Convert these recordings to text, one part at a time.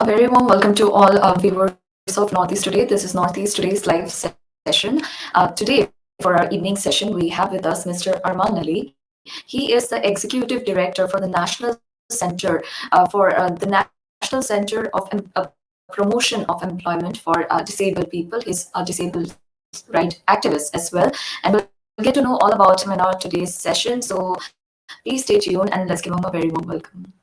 A very warm welcome to all viewers of Northeast Today. This is Northeast Today's live session. Today, for our evening session, we have with us Mr. Arman Ali. He is the Executive Director for the National Center the National Center of Promotion of Employment for Disabled People. He's a disabled right activist as well, and we'll get to know all about him in our today's session. So please stay tuned and let's give him a very warm welcome.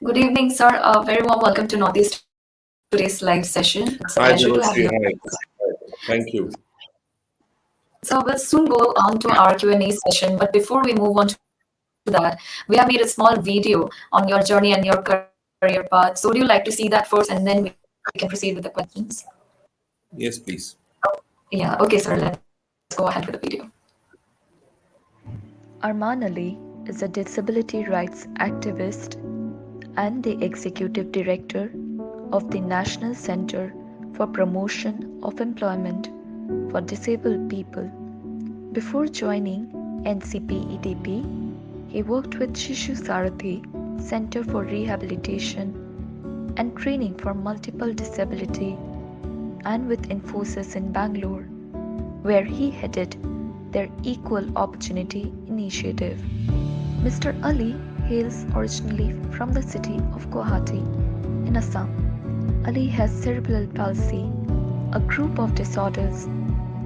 Good evening, sir. A very warm welcome to Northeast Today's live session. It's a Hi, pleasure to have Devashree. you. Hi. Thank you. So we'll soon go on to our Q&A session. But before we move on to that, we have made a small video on your journey and your career path. So would you like to see that first, and then we can proceed with the questions? Yes, please. Yeah. Okay, sir. Let's go ahead with the video. Arman Ali is a disability rights activist and the Executive Director of the National Center for Promotion of Employment for Disabled People. Before joining NCPEDP, he worked with Shishu Sarothi Centre for Rehabilitation and Training for Multiple Disability and with Infosys in Bangalore, where he headed their Equal Opportunity Initiative. Mr. Ali hails originally from the city of Guwahati in Assam. Ali has cerebral palsy, a group of disorders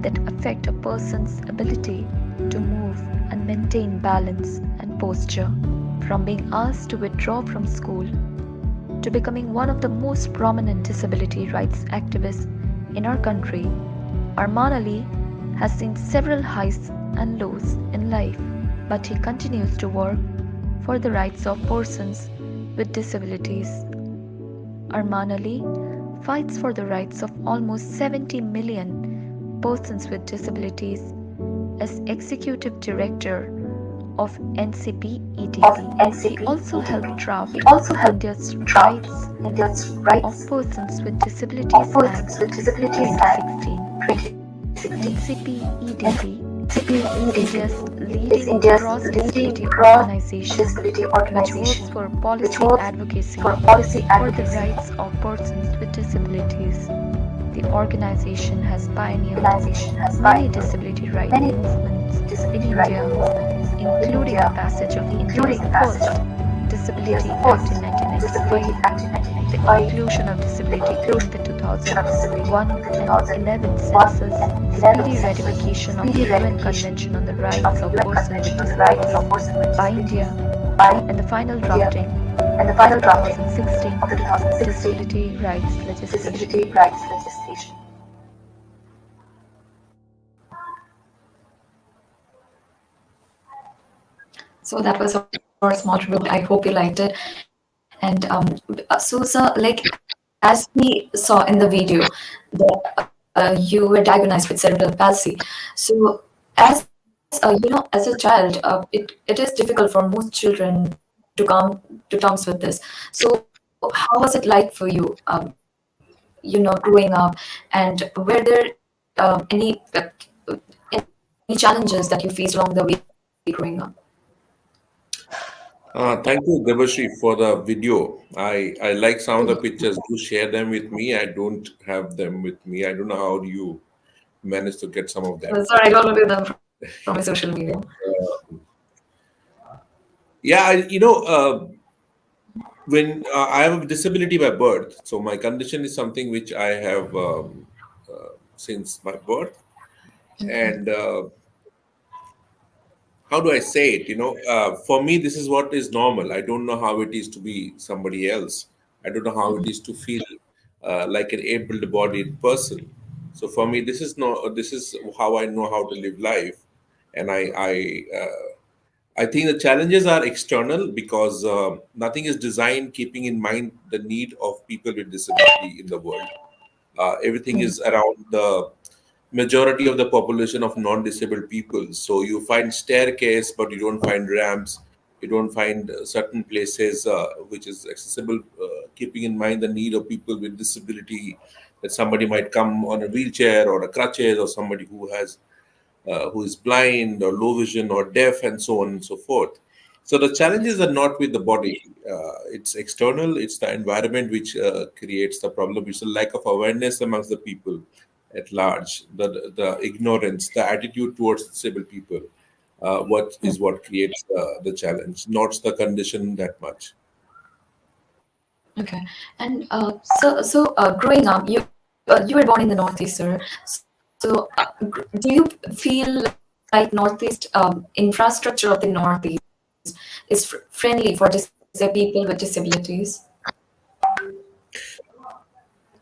that affect a person's ability to move and maintain balance and posture. From being asked to withdraw from school to becoming one of the most prominent disability rights activists in our country, Arman Ali has seen several highs and lows in life, but he continues to work for the rights of persons with disabilities. Arman Ali fights for the rights of almost 70 million persons with disabilities as Executive Director of NCPEDP. He also helped draft India's Rights of Persons with Disabilities Act 2016. NCPEDP is leading cross-disability organization which works for policy advocacy for the rights of persons with disabilities. The organization has pioneered many disability rights movements in India, including the passage of India's first Disability Act in 1995, the inclusion of disability in the 2001 and 11 census, speedy ratification of the UN Convention on the Rights of Persons with Disabilities by India, and the final drafting of the 2016 Disability Rights Legislation. So that was our small review. I hope you liked it. And so, sir, like as we saw in the video, that you were diagnosed with cerebral palsy. So, as as a child, it is difficult for most children to come to terms with this. So, how was it like for you? Growing up, and were there any challenges that you faced along the way growing up? Thank you, Devashree, for the video. I like some of the pictures. Do share them with me. I don't have them with me. I don't know how you managed to get some of them. Sorry, I downloaded them from my social media. Yeah, when I have a disability by birth, so my condition is something which I have since my birth, and how do I say it? For me, this is what is normal. I don't know how it is to be somebody else. I don't know how it is to feel like an able-bodied person. So for me, this is how I know how to live life, and I think the challenges are external because nothing is designed keeping in mind the need of people with disability in the world. Everything is around the majority of the population of non-disabled people. So you find staircase, but you don't find ramps. You don't find certain places which is accessible, keeping in mind the need of people with disability, that somebody might come on a wheelchair or a crutches, or somebody who is blind or low vision or deaf, and so on and so forth. So the challenges are not with the body; it's external. It's the environment which creates the problem. It's a lack of awareness amongst the people at large, the ignorance, the attitude towards disabled people. What creates the challenge, not the condition that much. Okay. And growing up, you were born in the Northeast, sir. So do you feel like Northeast infrastructure of the Northeast is friendly for people with disabilities?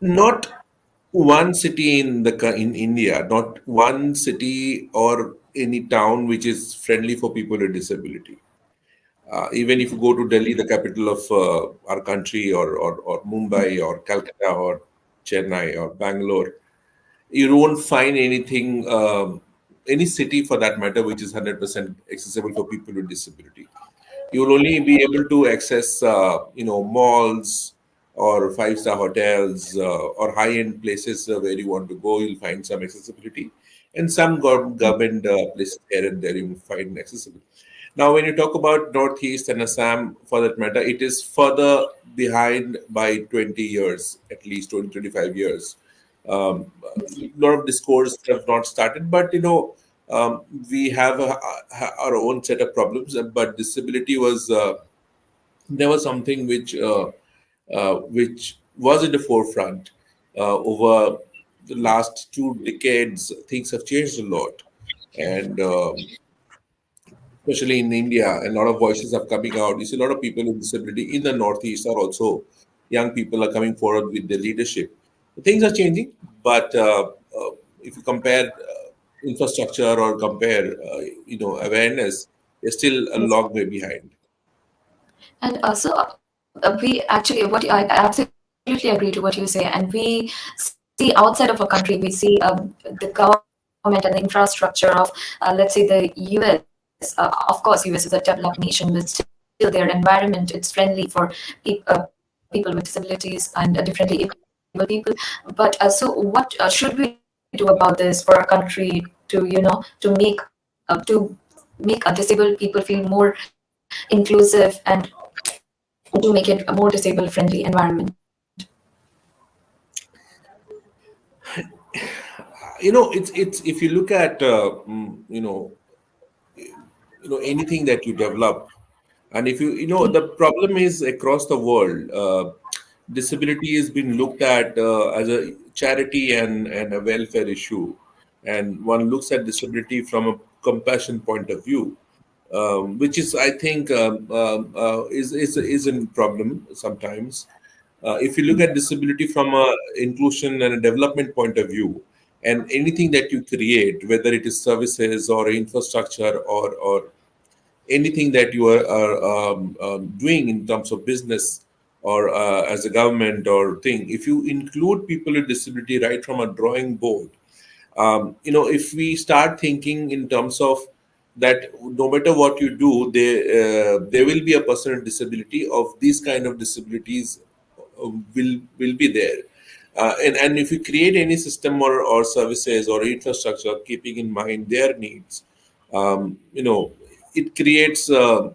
Not one city in India, not one city or any town which is friendly for people with disability. Even if you go to Delhi, the capital of our country, or Mumbai, or Calcutta, or Chennai, or Bangalore, you won't find anything, any city for that matter, which is 100% accessible for people with disability. You will only be able to access, malls or five-star hotels, or high-end places where you want to go. You'll find some accessibility, and some government places here and there you will find accessible. Now, when you talk about Northeast and Assam, for that matter, it is further behind by 20 years, at least 20, 25 years. A lot of discourse have not started, but we have our own set of problems. But disability was never something which was in the forefront. Over the last 2 decades, things have changed a lot, and especially in India, a lot of voices are coming out. You see, a lot of people with disability in the Northeast are also young people are coming forward with their leadership. Things are changing, but if you compare infrastructure or compare, awareness, they're still a long way behind. And we actually, what I absolutely agree to what you say, and we see outside of our country, we see the government and the infrastructure of, let's say, the US. Of course, US is a developed nation, but still their environment, it's friendly for people with disabilities and differently able people. But what should we do about this for our country to, to make disabled people feel more inclusive and to make it a more disabled friendly environment? It's if you look at anything that you develop, and if the problem is across the world, disability has been looked at as a charity and a welfare issue, and one looks at disability from a compassion point of view, which is, I think, is a problem sometimes. If you look at disability from a inclusion and a development point of view, and anything that you create, whether it is services or infrastructure, or anything that you are doing in terms of business, or as a government or thing, if you include people with disability right from a drawing board, if we start thinking in terms of that, no matter what you do, there will be a person with disability of these kind of disabilities will be there. And if you create any system or services or infrastructure keeping in mind their needs, it creates an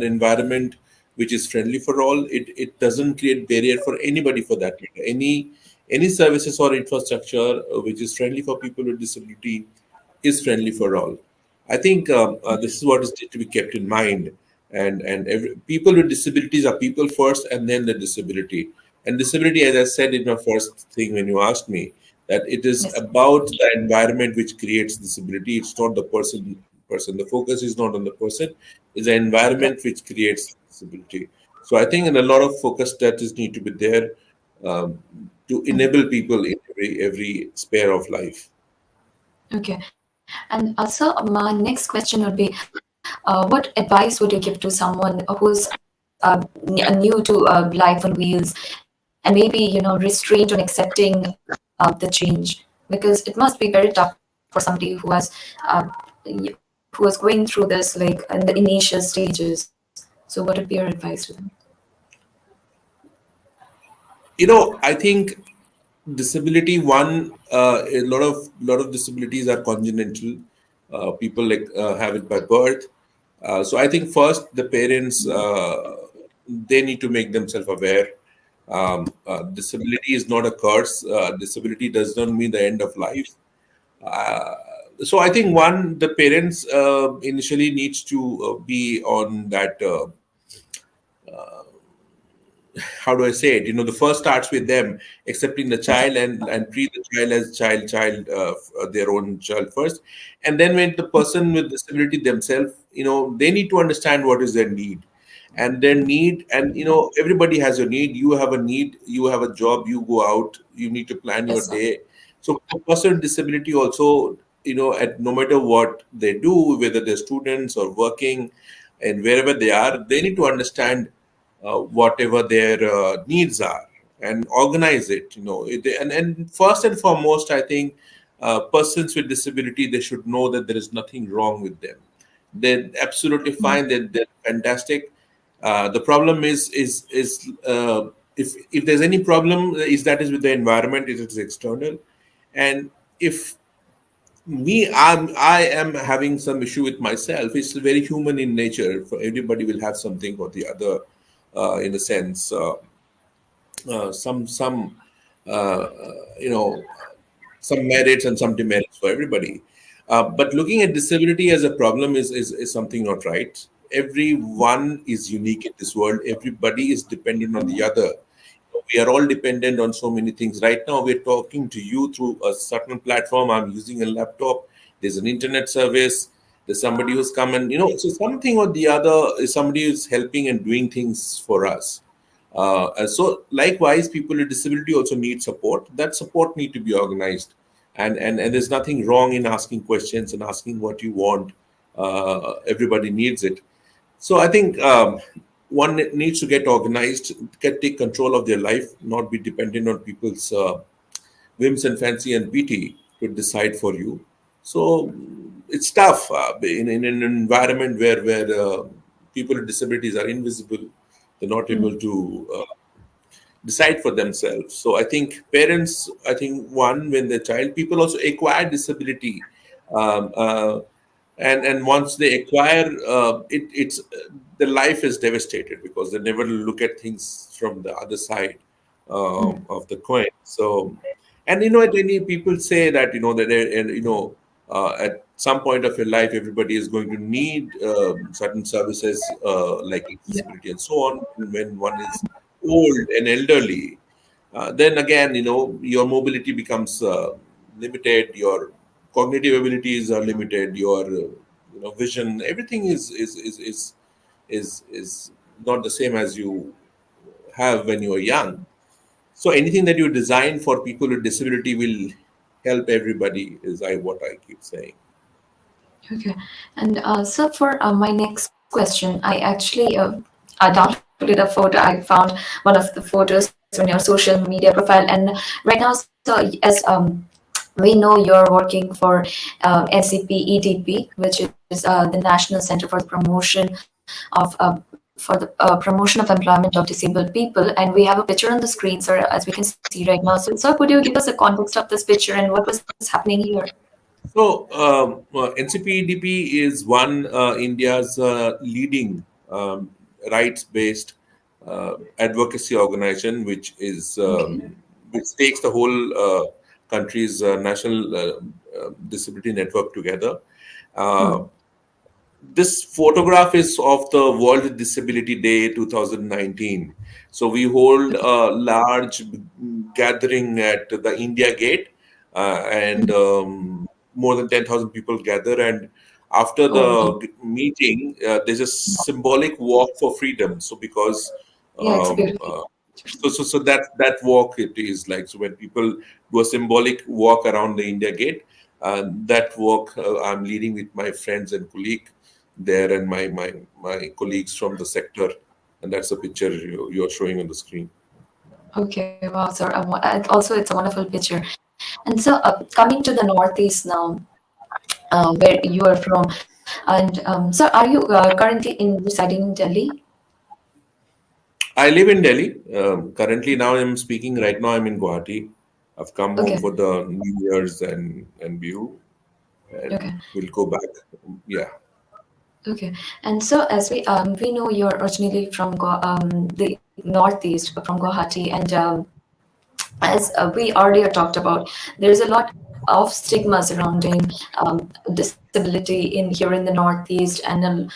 environment which is friendly for all. It doesn't create barrier for anybody for that matter. Any services or infrastructure which is friendly for people with disability is friendly for all. I think this is what is to be kept in mind. And people with disabilities are people first, and then the disability. And disability, as I said in my first thing when you asked me, that it is Yes. about the environment which creates disability. It's not the person. The focus is not on the person. It's the environment which creates disability. So I think in a lot of focus that is need to be there, um, to enable people in every sphere of life. Okay. And also, my next question would be, what advice would you give to someone who's new to life on wheels, and maybe restrained on accepting the change, because it must be very tough for somebody who has who is going through this, like in the initial stages. So what would be your advice to them? I think disability, one, a lot of disabilities are congenital. People like have it by birth. So I think first the parents, they need to make themselves aware. Disability is not a curse. Disability does not mean the end of life. uh, so I think one, the parents initially needs to be on that, how do I say it? The first starts with them accepting the child, and treat the child as their own child first, and then when the person with disability themselves, they need to understand what is their need, and their need, and everybody has a need. You have a need. You have a job. You go out. You need to plan your Yes, sir. day. So for person with disability also, at no matter what they do, whether they're students or working, and wherever they are, they need to understand whatever their needs are, and organize it. And first and foremost, I think persons with disability, they should know that there is nothing wrong with them. They're absolutely fine. They're fantastic. The problem is if there's any problem, is with the environment, it is external. And if I am having some issue with myself, it's very human in nature. For everybody will have something or the other, in a sense, some uh, you know some merits and some demerits for everybody. But looking at disability as a problem is something not right. Everyone is unique in this world. Everybody is dependent on the other. We are all dependent on so many things. Right now, we're talking to you through a certain platform. I'm using a laptop. There's an internet service. There's somebody who's come, and so something or the other is somebody who's helping and doing things for us. And so likewise, people with disability also need support. That support need to be organized, and there's nothing wrong in asking questions and asking what you want. Everybody needs it. So I think one needs to get organized, take control of their life, not be dependent on people's whims and fancy and pity to decide for you. So it's tough in an environment where people with disabilities are invisible. They're not able to decide for themselves. So I think parents, I think one, when the child, people also acquire disability, um, uh, and once they acquire it's the life is devastated because they never look at things from the other side of the coin. So, and at any people say that that and at some point of your life, everybody is going to need certain services like accessibility and so on. When one is old and elderly, then again, your mobility becomes limited, your cognitive abilities are limited, your vision, everything is not the same as you have when you are young. So anything that you design for people with disability will help everybody, is what I keep saying. Okay. And so for my next question, I actually I downloaded a photo. I found one of the photos on your social media profile, and right now, so as we know, you're working for NCPEDP, which is the National Center for the Promotion of Promotion of Employment of Disabled People, and we have a picture on the screen, sir, as we can see right now. So, sir, could you give us a context of this picture and what was happening here? So, NCPEDP is one India's leading rights-based advocacy organization, Okay. which takes the whole country's national disability network together. Uh, Hmm. this photograph is of the World Disability Day 2019. So we hold a large gathering at the India Gate, and more than 10,000 people gather. And after Oh, wow. the meeting, there's a symbolic walk for freedom. So because Yeah, it's a um, beautiful uh, picture. so that walk, it is like, so when people do a symbolic walk around the India Gate, that walk I'm leading with my friends and colleague there, and my colleagues from the sector, and that's a picture you're showing on the screen. Okay, wow, sir. Also, it's a wonderful picture. And so, coming to the Northeast now, where you are from. And sir, are you currently residing in Delhi? I live in Delhi. Currently, now I'm speaking right now. I'm in Guwahati. I've come home Okay, for the New Year's and Bihu, and okay, we'll go back. Yeah. okay. And so, as we know, you're originally from the northeast, from Guwahati, and as we earlier talked about, there's a lot of stigma surrounding disability in here in the Northeast, and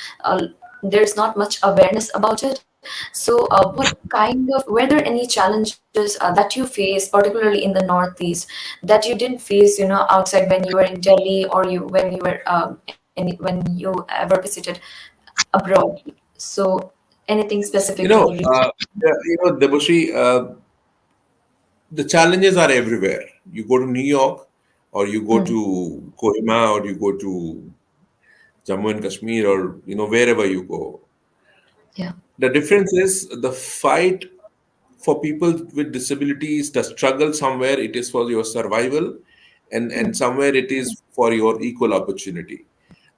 there's not much awareness about it. So, what kind of were there any challenges that you faced, particularly in the Northeast, that you didn't face, outside when you were in Delhi or you when you were when you ever visited abroad? So, anything specific You to the know, region? yeah, Debashri, the challenges are everywhere. You go to New York, or you go Mm, to Kohima, or you go to Jammu and Kashmir, or wherever you go. yeah. The difference is the fight for people with disabilities. The struggle somewhere it is for your survival, and Mm, somewhere it is for your equal opportunity.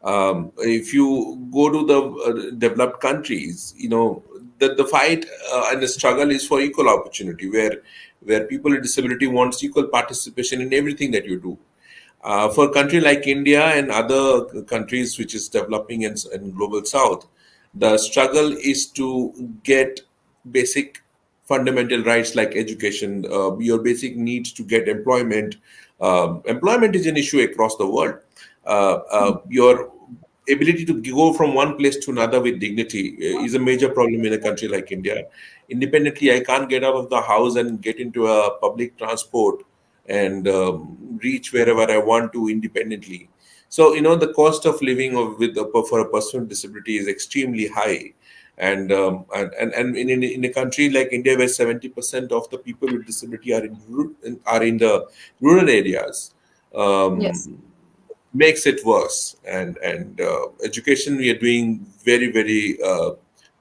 If you go to the developed countries, the fight and the struggle is for equal opportunity, where people with disability wants equal participation in everything that you do. For a country like India and other countries which is developing in global south, the struggle is to get basic fundamental rights like education, your basic needs to get employment. Employment is an issue across the world. Your ability to go from one place to another with dignity is a major problem in a country like India. Independently, I can't get out of the house and get into a public transport and reach wherever I want to independently. So the cost of living for a person with disability is extremely high, and in a country like India where 70% of the people with disability are in the rural areas. yes. Um, Makes it worse. And education, we are doing very, very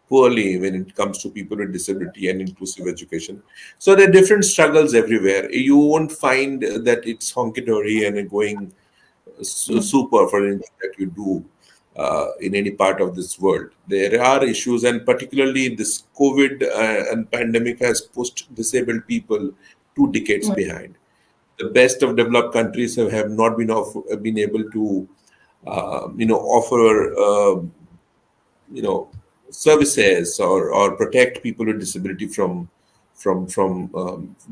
poorly when it comes to people with disability and inclusive education. So there are different struggles everywhere. You won't find that it's honky dory and going Mm, super for anything that you do in any part of this world. There are issues, and particularly this COVID and pandemic has pushed disabled people 2 decades mm, behind. The best of developed countries have not been able to offer you know services, or protect people with disability from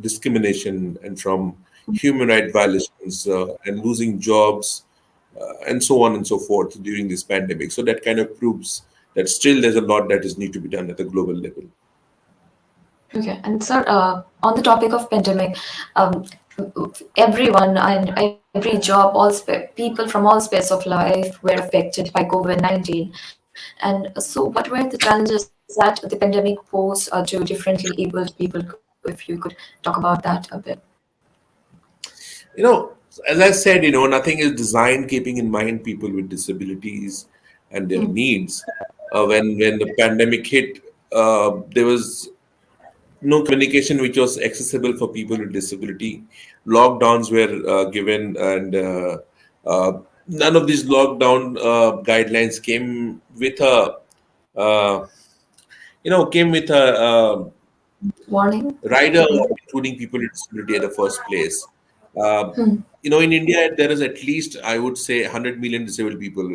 discrimination and from human right violations, and losing jobs, and so on and so forth during this pandemic. So that kind of proves that still there's a lot that is need to be done at the global level. okay. And sir, on the topic of pandemic, um, everyone and every job, people from all spheres of life were affected by COVID-19. And so, what were the challenges that the pandemic posed to differently abled people? If you could talk about that a bit. You know, as I said, nothing is designed keeping in mind people with disabilities and their Mm, needs. When the pandemic hit, there was no communication which was accessible for people with disability. Lockdowns were given, and none of these lockdown guidelines uh, came with a warning. rider Mm, including people with disability at the first place. Uh, mm, in India, there is at least, I would say, 100 million disabled people,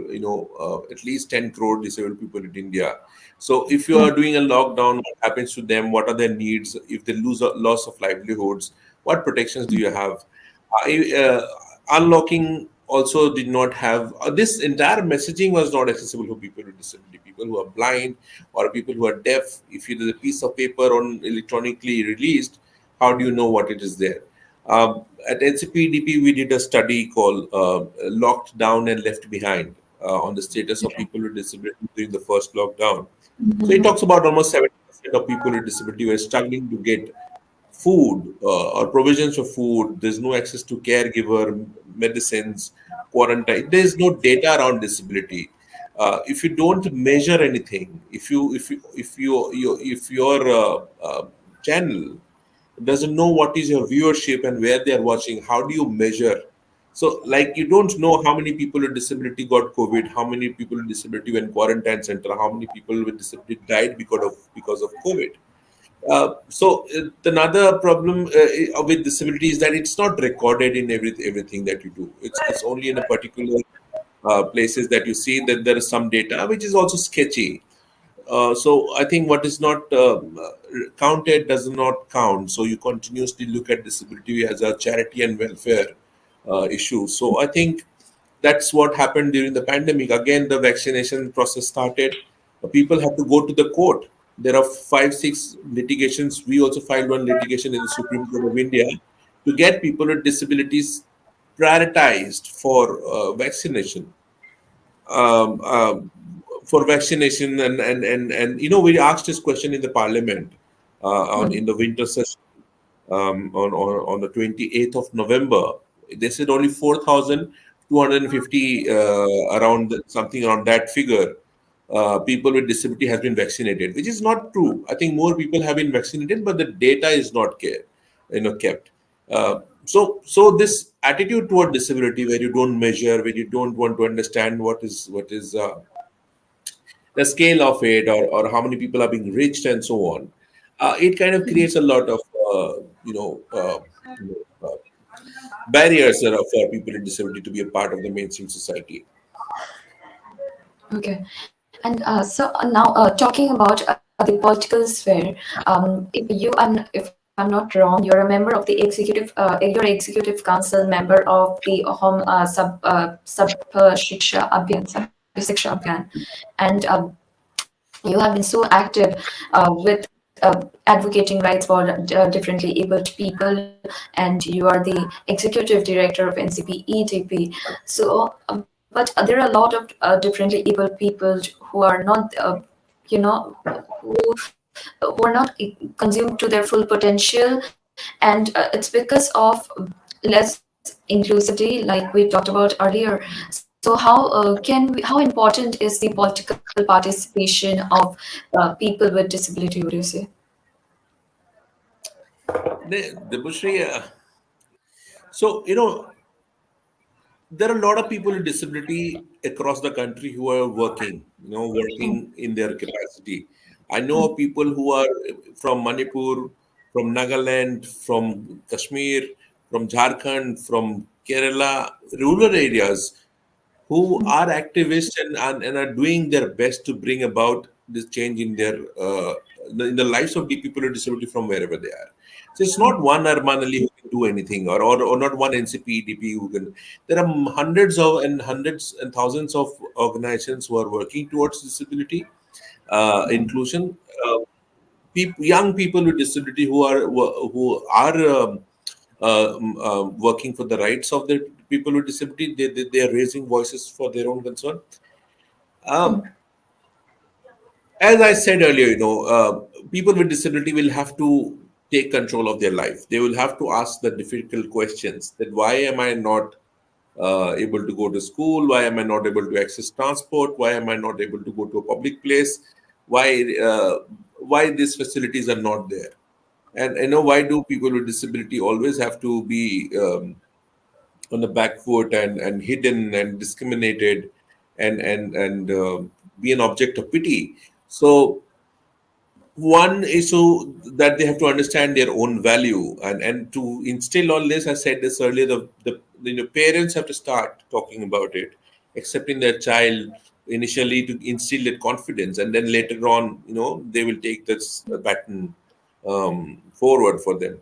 at least 10 crore disabled people in India. So if you are mm, doing a lockdown, what happens to them? What are their needs? If they lose a loss of livelihoods, what protections do you have? Unlocking also did not have this entire messaging was not accessible for people with disability, people who are blind or people who are deaf. If it is a piece of paper on electronically released, how do you know what it is there? At NCPEDP, we did a study called Locked Down and Left Behind on the status of okay. people with disability during the first lockdown. So it Mhm, talks about almost 70% of people with disability were struggling to get food or provisions of food. There's no access to caregiver, medicines, quarantine. There's no data around disability. If you don't measure anything, if your channel doesn't know what is your viewership and where they are watching, how do you measure So, like, you don't know how many people with disability got COVID, how many people with disability were in quarantine center, how many people with disability died because of COVID. Another problem with disability is that it's not recorded in everything that you do. It's only in a particular places that you see that there is some data, which is also sketchy. So I think what is not counted does not count. So you continuously look at disability as a charity and welfare issue. So I think that's what happened during the pandemic. Again, the vaccination process started. People had to go to the court. There are 5, 6 litigations. We also filed one litigation in the Supreme Court of India to get people with disabilities prioritized for vaccination. um, um, for vaccination, and we asked this question in the parliament on in the winter session, on the 28th of November. They said only 4,250, around something around that figure, people with disability has been vaccinated, which is not true. I think more people have been vaccinated, but the data is not kept. So this attitude toward disability, where you don't measure, where you don't want to understand what is the scale of it, or how many people are being reached and so on, it kind of creates a lot of you know, uh, barriers for people with disability to be a part of the mainstream society. Okay. And now talking about the political sphere, if I'm not wrong, you're a member of the you're executive council member of the Home Shiksha Abhiyan, Sabhi Shiksha Abhiyan, and you have been so active with advocating rights for differently abled people, and you are the executive director of NCPEDP. So, but there are a lot of differently abled people who are not, who are not consumed to their full potential, and it's because of less inclusivity, like we talked about earlier. So how important is the political participation of people with disability? Would you say? The Bushri, so there are a lot of people with disability across the country who are working in their capacity. I know of people who are from Manipur, from Nagaland, from Kashmir, from Jharkhand, from Kerala, rural areas, who are activists and are doing their best to bring about this change in their in the lives of the people with disability from wherever they are. So it's not one Arman Ali who can do anything, or not one NCPEDP who can. There are hundreds and thousands of organizations who are working towards disability inclusion. Young people with disability who are working for the rights of the people with disability. They are raising voices for their own concern. Um, as I said earlier, people with disability will have to take control of their life. They will have to ask the difficult questions: that why am I not able to go to school? Why am I not able to access transport? Why am I not able to go to a public place? Why these facilities are not there? And why do people with disability always have to be on the back foot, and hidden and discriminated, and be an object of pity? So one is so that they have to understand their own value, and to instill all this, I said this earlier, the parents have to start talking about it, accepting their child initially, to instill that confidence, and then later on, they will take this baton forward for them.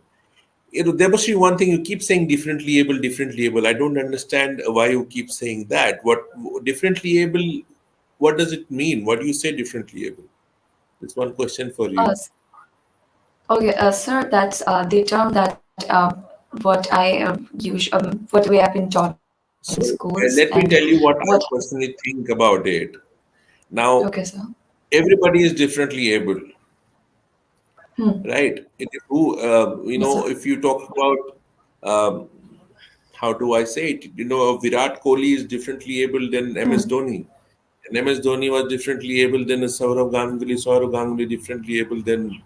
There must be one thing: you keep saying differently able, differently able. I don't understand why you keep saying that. What differently able? What does it mean? What do you say differently able? It's one question for Uh, you. okay, sir, that's the term that what I use, what we have been taught in schools, So and let me tell what. you what I personally think about it. Okay, Now, sir. everybody is differently able, Hmm. right? Yes, sir. If you talk about, um, how do I say it? Virat Kohli is differently able than MS Hmm. Dhoni. And MS Dhoni was differently able than Saurav Ganguly differently able than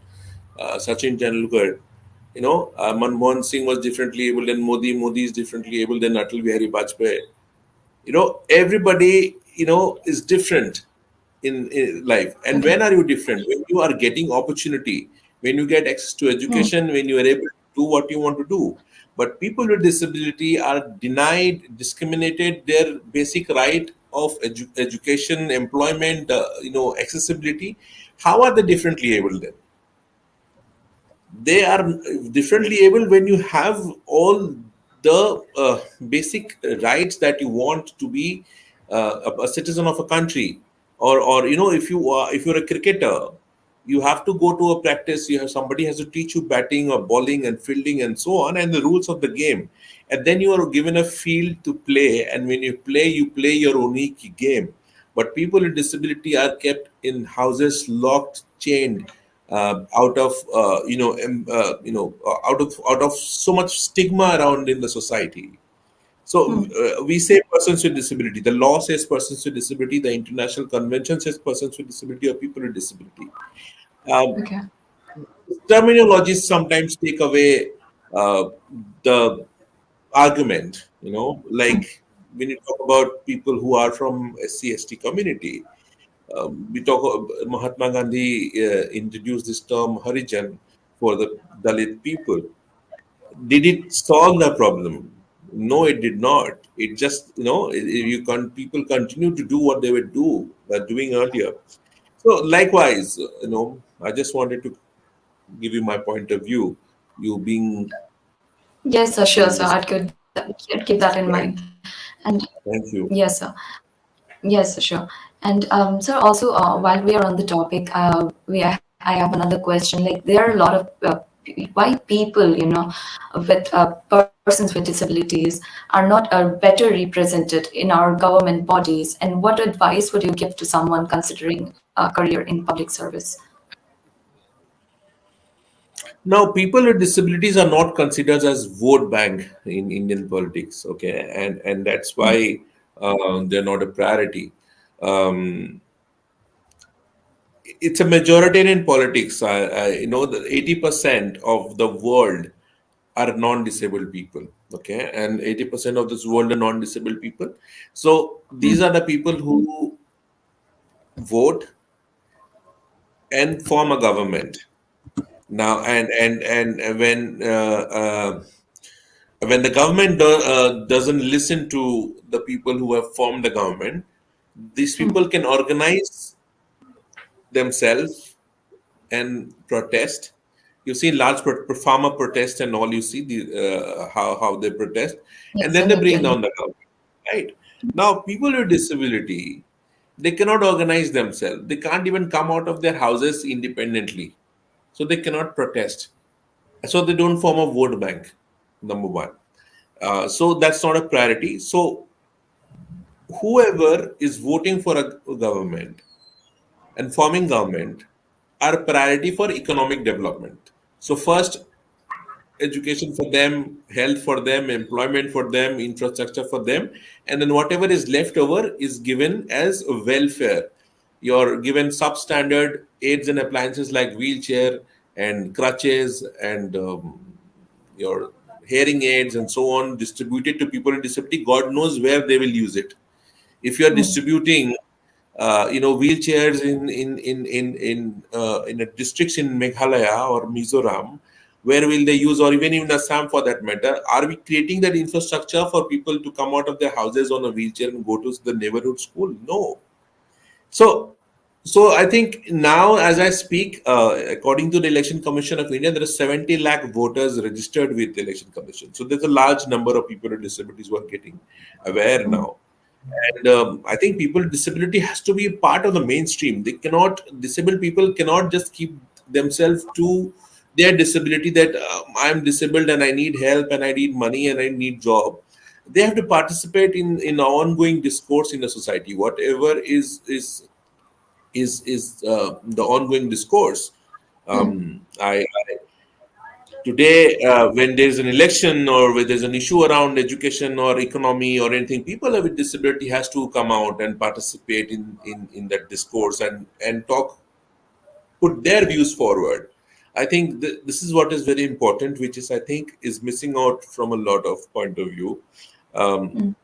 Sachin Tendulkar. Manmohan Singh was differently able than Modi is differently able than Atal Bihari Vajpayee. Everybody is different in life. And Okay. when are you different? When you are getting opportunity, when you get access to Hmm. education, when you are able to do what you want to do. But people with disability are denied, discriminated their basic right of education, employment, accessibility. How are they differently able then? They are differently able when you have all the basic rights that you want to be a citizen of a country. Or if you're a cricketer, you have to go to a practice. You have somebody has to teach you batting or bowling and fielding and so on, and the rules of the game. And then you are given a field to play, and when you play your unique game. But people with disability are kept in houses, locked, chained, out of out of so much stigma around in the society. So Hmm. we say persons with disability. The law says persons with disability. The international convention says persons with disability or people with disability. Um, Okay. Terminologies sometimes take away the argument. Like when you talk about people who are from SC/ST community, we talk. Mahatma Gandhi introduced this term Harijan for the Dalit people. Did it solve the problem? No, it did not. It just you can people continue to do what they were doing earlier. So likewise, I just wanted to give you my point of view. You being Yes, sir, sure, in sir. this, I'd keep that in right? mind. And Thank you. yes, sir. Yes, sir, sure. And sir, also while we are on the topic, I have another question. Like there are a lot of why people, with persons with disabilities are not better represented in our government bodies. And what advice would you give to someone considering a career in public service? Now, people with disabilities are not considered as vote bank in Indian politics, okay, and that's why they're not a priority. Um, it's a majoritarian politics. I know that 80% of the world are non-disabled people, okay, and 80% of this world are non-disabled people. So these are the people who vote and form a government now, and when the government doesn't listen to the people who have formed the government, these people can organize themselves and protest. You see large farmer protest and all. You see how they protest, and Yes, then and they you bring can. down the government. Right now, people with disability, they cannot organize themselves. They can't even come out of their houses independently, so they cannot protest. So they don't form a vote bank. Number one. So that's not a priority. So whoever is voting for a government and forming government are priority for economic development. So first, education for them, health for them, employment for them, infrastructure for them, and then whatever is left over is given as welfare. You're given substandard aids and appliances like wheelchair and crutches and your hearing aids and so on distributed to people with disability. God knows where they will use it. If you are distributing wheelchairs in a districts in Meghalaya or Mizoram, where will they use, or even in Assam for that matter? Are we creating that infrastructure for people to come out of their houses on a wheelchair and go to the neighborhood school? No. So, so I think now, as I speak, according to the Election Commission of India, there are 70 lakh voters registered with the Election Commission. So there's a large number of people with disabilities who are getting aware now. And I think people with disability has to be part of the mainstream. They cannot, disabled people cannot just keep themselves to their disability that I'm disabled and I need help and I need money and I need job. They have to participate in ongoing discourse in the society. Whatever is the ongoing discourse. Today, when there's an election or when there's an issue around education or economy or anything, people with disability has to come out and participate in that discourse and talk, put their views forward. I think this is what is very important, which is I think is missing out from a lot of point of view. Um, Mm,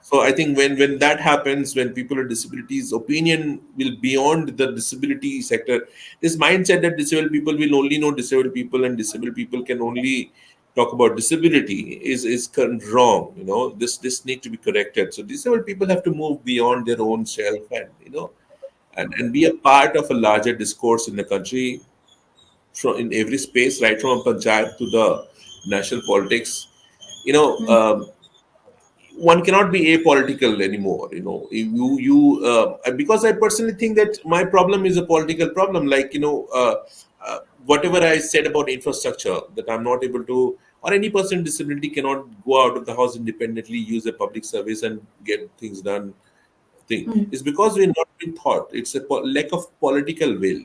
so I think when that happens, when people with disabilities opinion will beyond the disability sector, this mindset that disabled people will only know disabled people and disabled people can only talk about disability is wrong. This need to be corrected. So disabled people have to move beyond their own self, and be a part of a larger discourse in the country, from in every space, right from a panchayat to the national politics. You know, mm, one cannot be apolitical anymore. Because I personally think that my problem is a political problem. Like, whatever I said about infrastructure, that I'm not able to, or any person with disability cannot go out of the house independently, use a public service, and get things done thing, mm. is because we're not being taught. It's a lack of political will.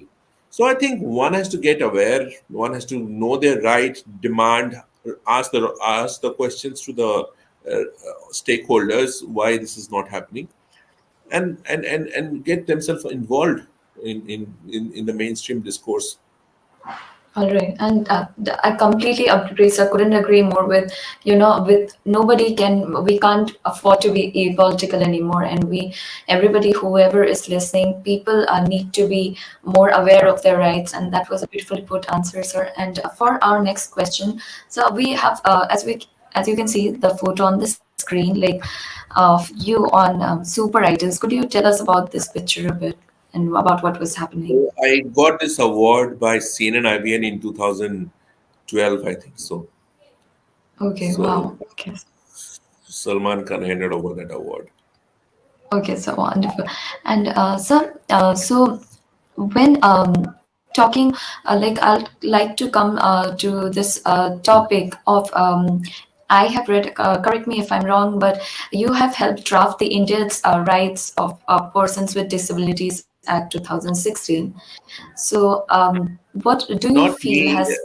So I think one has to get aware. One has to know their right, demand, ask the questions to the stakeholders why this is not happening, and get themselves involved in the mainstream discourse. All right, and I completely agree. So I couldn't agree more with, with nobody can, we can't afford to be apolitical anymore. And everybody, whoever is listening, people need to be more aware of their rights. And that was a beautifully put answer, sir. And for our next question, so we have, as you can see the photo on the screen, like of you on Super Writers. Could you tell us about this picture a bit and about what was happening? So I got this award by CNN IBN in 2012, I think so. Okay, So wow. Okay. Salman Khan handed over that award. Okay, so wonderful. And so when talking, like I'd like to come to this topic of I have read. Correct me if I'm wrong, but you have helped draft the India's Rights of Persons with Disabilities Act 2016. So, what do you Not feel me, has?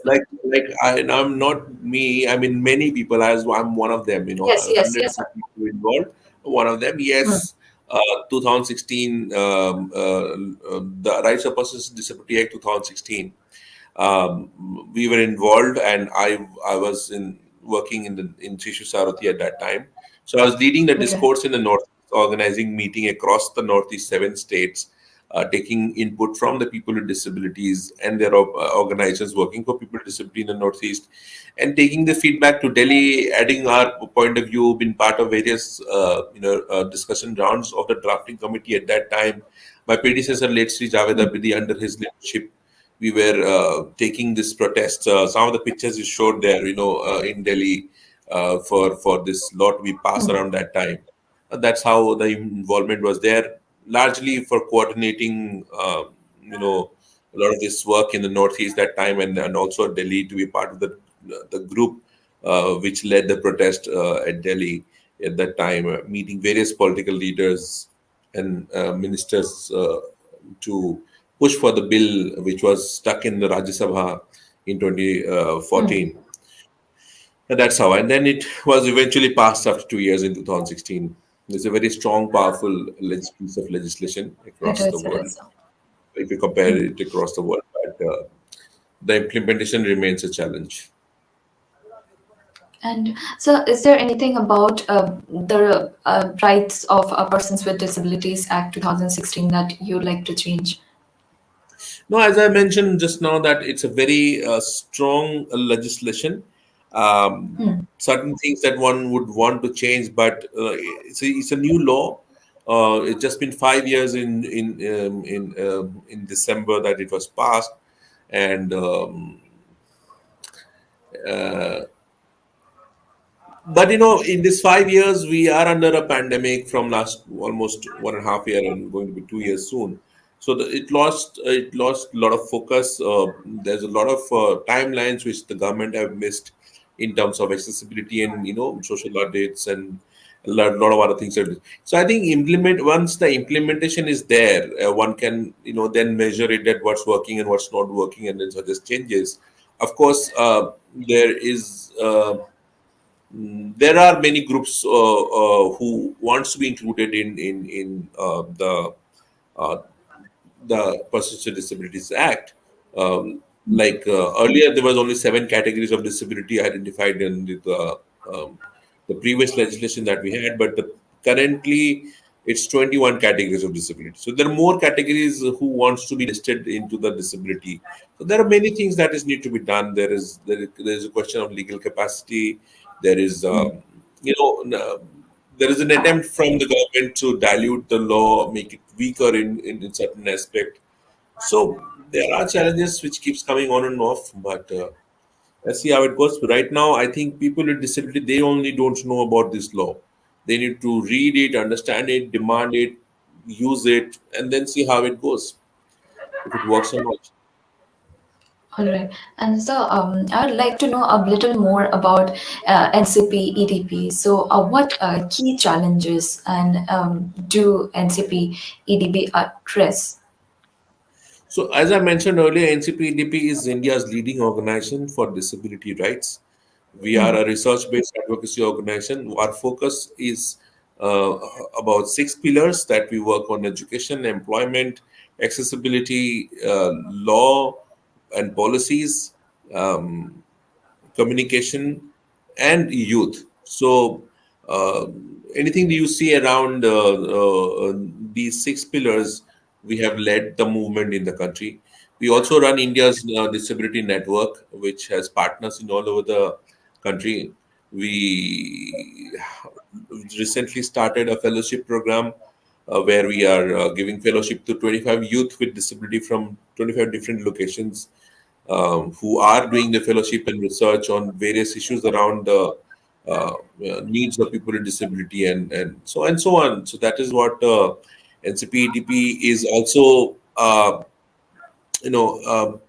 I'm not me. I mean, many people, as I'm one of them. Yes, yes, Hundreds yes. of people involved. One of them, Hmm, yes. 2016, the Rights of Persons with Disability Act 2016. um, we were involved, and I was in working in Shishu Sarothi at that time. So I was leading the okay. discourse in the Northeast, organizing meeting across the Northeast, 7 states, taking input from the people with disabilities and their organizations working for people with disability in the Northeast, and taking the feedback to Delhi, adding our point of view, been part of various discussion rounds of the drafting committee at that time. My predecessor, late Sri Javed Hmm, Abidi, under his leadership, we were taking this protest. Some of the pictures you showed there, in Delhi, for this lot we passed hmm, around that time. That's how the involvement was there, largely for coordinating, a lot of this work in the Northeast that time, and also Delhi, to be part of the group which led the protest at Delhi at that time, meeting various political leaders and ministers to push for the bill which was stuck in the Rajya Sabha in hmm. 2014. And that's how. And then it was eventually passed after 2 years in 2016. It's a very strong, powerful piece of legislation It across the is. It world, is. if you compare it across the world. But the implementation remains a challenge. And so, is there anything about the Rights of Persons with Disabilities Act 2016 that you'd like to change? No, as I mentioned just now, that it's a very strong legislation. Certain things that one would want to change, but it's a new law. It's just been 5 years in December that it was passed, and uh, but in this 5 years, we are under a pandemic from last almost 1.5 year and going to be 2 years soon. So it lost a lot of focus. There's a lot of timelines which the government have missed in terms of accessibility and social audits and a lot of other things. So I think implement once the implementation is there, one can then measure it at what's working and what's not working, and then suggest changes. Of course, there is. There are many groups who wants to be included in uh, the Persons with Disabilities Act. Like earlier, there was only 7 categories of disability identified in the previous legislation that we had, but currently it's 21 categories of disability. So there are more categories who wants to be listed into the disability. So there are many things that is need to be done. There is a question of legal capacity. There is you know there is an attempt from the government to dilute the law, make it weaker in certain aspect. So there are challenges which keeps coming on and off, but let's see how it goes. Right now, I think people with disability, they only don't know about this law. They need to read it, understand it, demand it, use it, and then see how it goes, if it works or not. All right. And so I would like to know a little more about NCP EDP. So, what key challenges and do NCP EDP address? So, as I mentioned earlier, NCPEDP is India's leading organization for disability rights. We are a research based advocacy organization. Our focus is uh, about 6 pillars that we work on: education, employment, accessibility, law, and policies. Um, Communication, and youth. So, uh, anything that you see around these 6 pillars, we have led the movement in the country. We also run India's disability network, which has partners in all over the country. We recently started a fellowship program where we are giving fellowship to 25 youth with disability from 25 different locations who are doing the fellowship and research on various issues around the needs of people with disability and so on. So that is what NCPEDP is also, you know,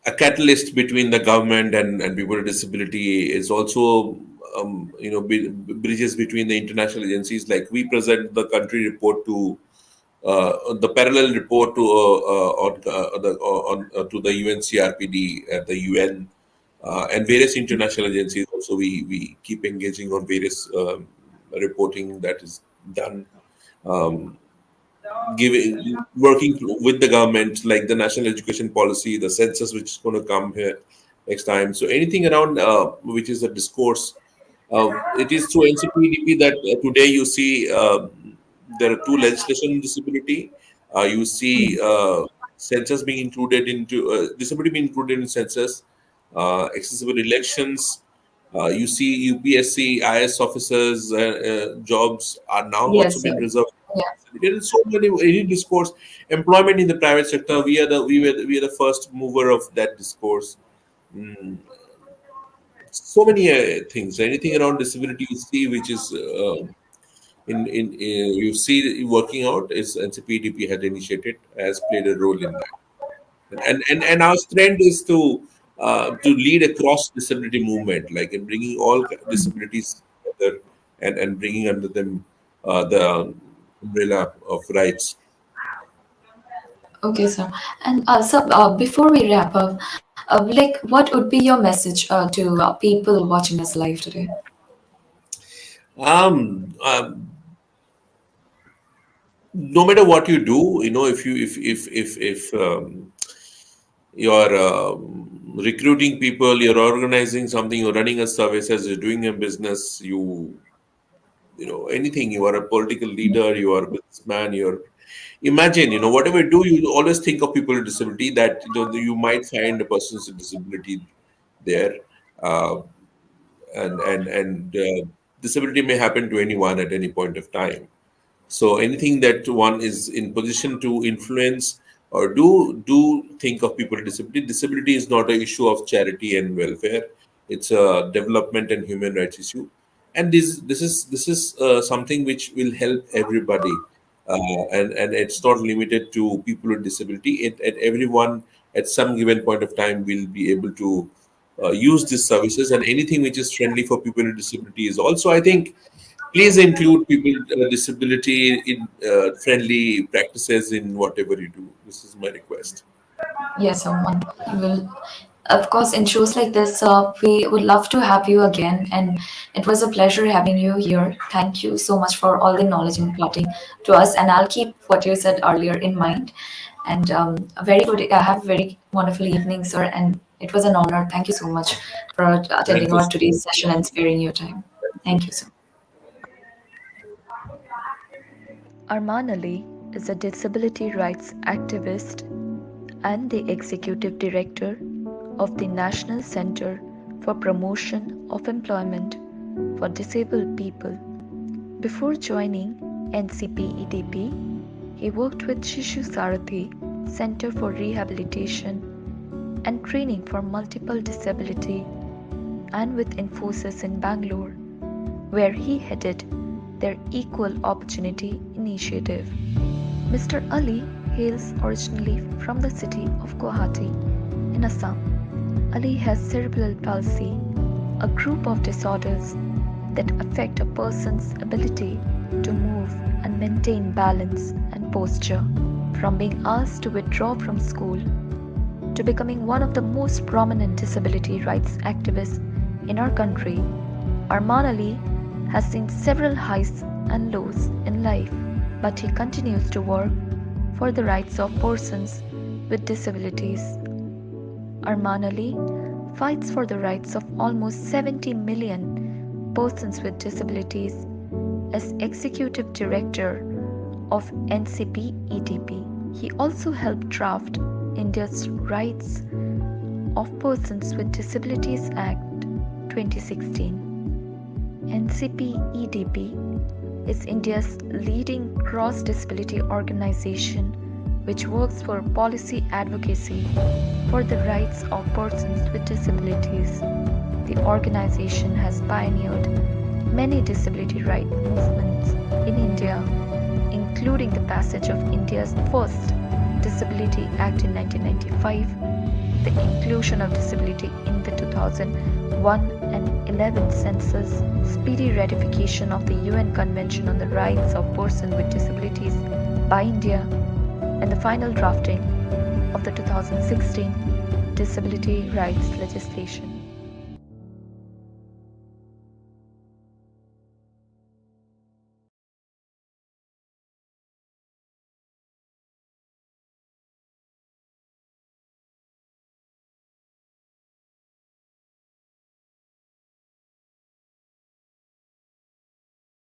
a catalyst between the government and people with disability is also, bridges between the international agencies. Like we present the country report to the parallel report to to the UNCRPD at the UN and various international agencies. Also, we keep engaging on various reporting that is done. Um, Giving working with the government, like the national education policy, the census, which is going to come here next time. So anything around which is a discourse, it is through NCPDP that today you see there are 2 legislation on disability. You see census being included into disability being included in census, accessible elections. You see UPSC, IS officers, jobs are now also Yes, been sir. reserved. Yeah. There is so many any discourse. Employment in the private sector, we are the first mover of that discourse. Mm, so many things. Anything around disability you see, which is in you see working out, is NCPDP had initiated, has played a role in that. And our strength is to lead a cross disability movement, like in bringing all disabilities together and bringing under them the umbrella of rights. Okay, sir. And so before we wrap up, like, what would be your message to people watching us live today? Um, um, no matter what you do, if you if you're recruiting people, you're organizing something, you're running a services, you're doing a business, anything, you are a political leader, you are a businessman, you're imagine, whatever you do, you always think of people with disability, that you might find a person with disability there. uh, and disability may happen to anyone at any point of time. So anything that one is in position to influence or do think of people with disability. Disability is not an issue of charity and welfare. It's a development and human rights issue, and this is something which will help everybody, and it's not limited to people with disability. And everyone at some given point of time will be able to use these services, and anything which is friendly for people with disability is also, I think, please include people with disability in friendly practices in whatever you do. This is my request. Yes, someone will. Of course, in shows like this, we would love to have you again. And it was a pleasure having you here. Thank you so much for all the knowledge imparting to us. And I'll keep what you said earlier in mind. And a very good, have a very wonderful evening, sir. And it was an honor. Thank you so much for Thank attending you our so today's much. session and sparing your time. Thank you, sir. Arman Ali is a disability rights activist and the Executive Director of the National Centre for Promotion of Employment for Disabled People. Before joining NCPEDP, he worked with Shishu Sarothi Centre for Rehabilitation and Training for Multiple Disability and with Infosys in Bangalore, where he headed their Equal Opportunity Initiative. Mr. Ali hails originally from the city of Guwahati in Assam. Ali has cerebral palsy, a group of disorders that affect a person's ability to move and maintain balance and posture. From being asked to withdraw from school to becoming one of the most prominent disability rights activists in our country, Arman Ali has seen several highs and lows in life, but he continues to work for the rights of persons with disabilities. Arman Ali fights for the rights of almost 70 million persons with disabilities as Executive Director of NCPEDP. He also helped draft India's Rights of Persons with Disabilities Act 2016. NCPEDP is India's leading cross-disability organization which works for policy advocacy for the rights of persons with disabilities. The organization has pioneered many disability rights movements in India, including the passage of India's first Disability Act in 1995, the inclusion of disability in the 2001 and 11 census, speedy ratification of the UN Convention on the Rights of Persons with Disabilities by India, and the final drafting of the 2016 disability rights legislation.